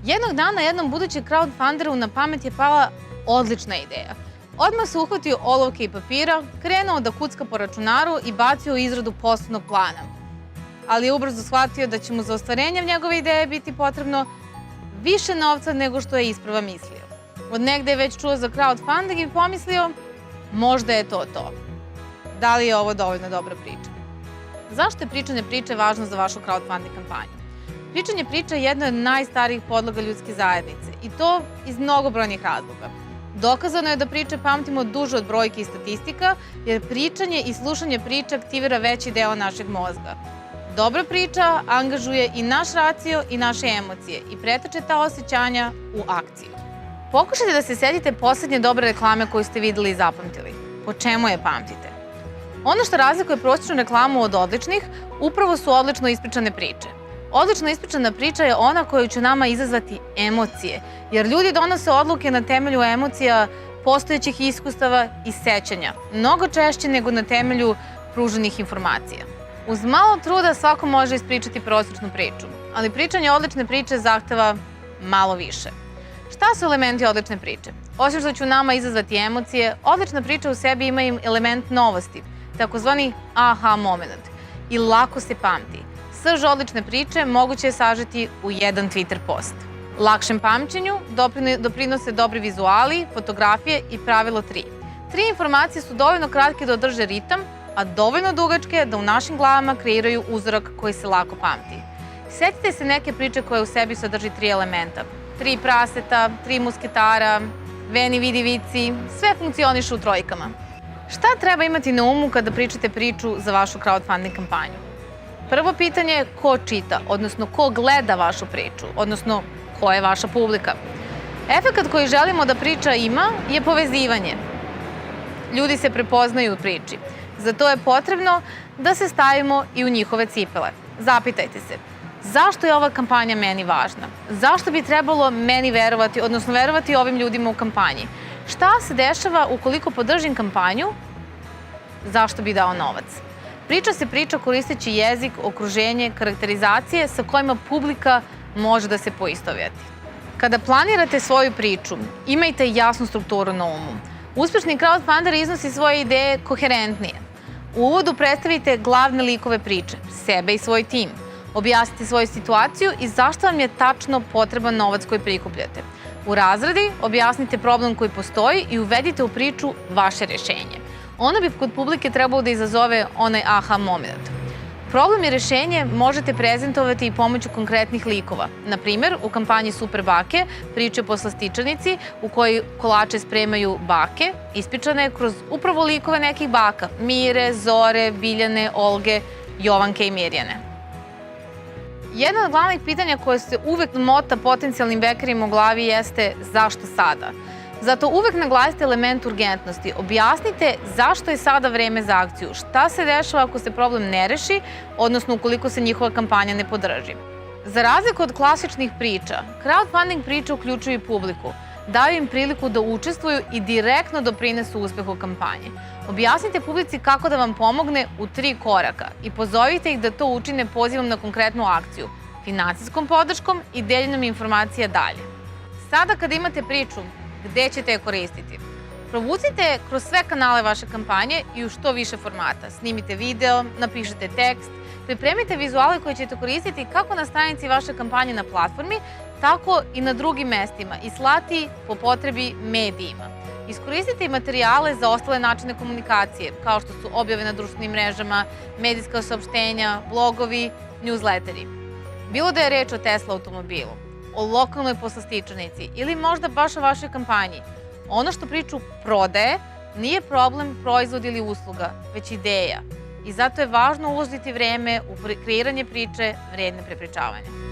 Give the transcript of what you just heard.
Jednog dana jednom budućem crowdfunderu na pamet je pala odlična ideja. Odmah se uhvatio olovke i papira, krenuo da kucka po računaru i bacio u izradu poslovnog plana. Ali je ubrzo shvatio da će mu za ostvarenje njegove ideje biti potrebno više novca nego što je isprva mislio. Od negde je već čuo za crowdfunding i pomislio, možda je to to. Da li je ovo dovoljno dobra priča? Zašto je pričanje priče važno za vašu crowdfunding kampanju? Pričanje priče je jedna od najstarijih podloga ljudske zajednice i to iz mnogobrojnih razloga. Dokazano je da priče pamtimo duže od brojki i statistika, jer pričanje i slušanje priče aktivira veći deo našeg mozga. Dobra priča angažuje i naš racio i naše emocije i pretače ta osjećanja u akciju. Pokušajte da se setite poslednje dobre reklame koju ste videli i zapamtili. Po čemu je pamtite? Ono što razlikuje prosječnu reklamu od odličnih, upravo su odlično ispričane priče. Odlično ispričana priča je ona koja će nama izazvati emocije, jer ljudi donose odluke na temelju emocija, postojećih iskustava i sećanja, mnogo češće nego na temelju pruženih informacija. Uz malo truda svako može ispričati prosječnu priču, ali pričanje odlične priče zahteva malo više. Šta su elementi odlične priče? Osim što će u nama izazvati emocije, odlična priča u sebi ima i element novosti, takozvani aha moment, i lako se pamti. Srž odlične priče moguće je sažeti u jedan Twitter post. Lakšem pamćenju doprinose dobri vizuali, fotografije i pravilo 3. 3 informacije su dovoljno kratke da održe ritam, a dovoljno dugačke da u našim glavama kreiraju uzorak koji se lako pamti. Setite se neke priče koja u sebi sadrži 3 elementa. 3 praseta, 3 musketara, Veni vidi vici, sve funkcioniše u trojkama. Šta treba imati na umu kada pričate priču za vašu crowdfunding kampanju? Prvo pitanje je ko čita, odnosno ko gleda vašu priču, odnosno ko je vaša publika. Efekat koji želimo da priča ima je povezivanje. Ljudi se prepoznaju u priči. Za to je potrebno da se stavimo i u njihove cipele. Zapitajte se, zašto je ova kampanja meni važna? Zašto bi trebalo meni verovati, odnosno verovati ovim ljudima u kampanji? Šta se dešava ukoliko podržim kampanju? Zašto bi dao novac? Priča se priča koristeći jezik, okruženje, karakterizacije sa kojima publika može da se poistovjeti. Kada planirate svoju priču, imajte jasnu strukturu na umu. Uspešni crowdfunder iznosi svoje ideje koherentnije. U uvodu predstavite glavne likove priče, sebe i svoj tim. Objasnite svoju situaciju i zašto vam je tačno potreban novac koji prikupljate. U razradi objasnite problem koji postoji i uvedite u priču vaše rešenje. Ono bi kod publike trebalo da izazove onaj aha moment. Problem i rešenje možete prezentovati i pomoću konkretnih likova. Na primjer, u kampanji Super bake priče po slastičarnici u kojoj kolače spremaju bake, ispričana je kroz upravo likove nekih baka, Mire, Zore, Biljane, Olge, Jovanke i Mirjane. Jedno od glavnih pitanja koje se uvek mota potencijalnim bekerima u glavi jeste zašto sada? Zato uvek naglasite element urgentnosti. Objasnite zašto je sada vreme za akciju, šta se dešava ako se problem ne reši, odnosno ukoliko se njihova kampanja ne podrži. Za razliku od klasičnih priča, crowdfunding priče uključuju i publiku. Daju im priliku da učestvuju i direktno doprinesu uspehu kampanje. Objasnite publici kako da vam pomogne u 3 koraka i pozovite ih da to učine pozivom na konkretnu akciju, finansijskom podrškom i deljenjem informacija dalje. Sada kada imate priču, gde ćete je koristiti? Provucite kroz sve kanale vaše kampanje i u što više formata. Snimite video, napišite tekst, pripremite vizuale koje ćete koristiti kako na stranici vaše kampanje na platformi, tako i na drugim mestima i slati po potrebi medijima. Iskoristite i materijale za ostale načine komunikacije, kao što su objave na društvenim mrežama, medijska saopštenja, blogovi, newsletteri. Bilo da je reč o Tesla automobilu, o lokalnoj poslastičarnici ili možda baš o vašoj kampanji. Ono što priču prodaje nije problem proizvod ili usluga, već ideja. I zato je važno uložiti vreme u kreiranje priče vredne prepričavanja.